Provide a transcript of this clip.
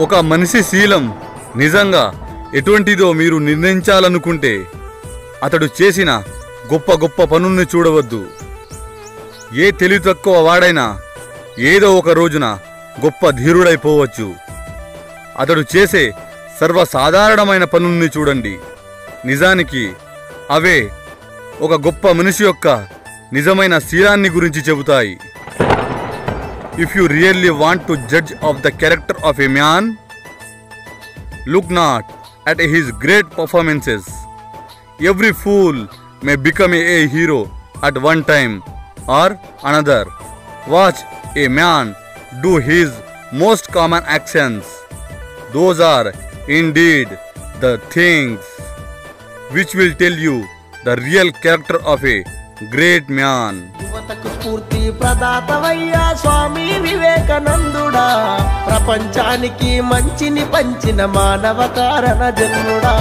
ఒక మనిషి శీలం నిజంగా ఎటువంటిదో మీరు నిర్ణయించాలనుకుంటే అతడు చేసిన గొప్ప గొప్ప పనుల్ని చూడవద్దు. ఏ తెలివి తక్కువ వాడైనా ఏదో ఒక రోజున గొప్ప ధీరుడైపోవచ్చు. అతడు చేసే సర్వసాధారణమైన పనుల్ని చూడండి. నిజానికి అవే ఒక గొప్ప మనిషి యొక్క నిజమైన శీలాన్ని గురించి చెబుతాయి. If you really want to judge of the character of a man, look not at his great performances. Every fool may become a hero at one time or another. Watch a man do his most common actions. Those are indeed the things which will tell you the real character of a great man. యువతకు స్ఫూర్తి ప్రదాతవయ్యా స్వామి వివేకానందుడా, ప్రపంచానికి మంచిని పంచిన మానవ కారణ జన్ముడా.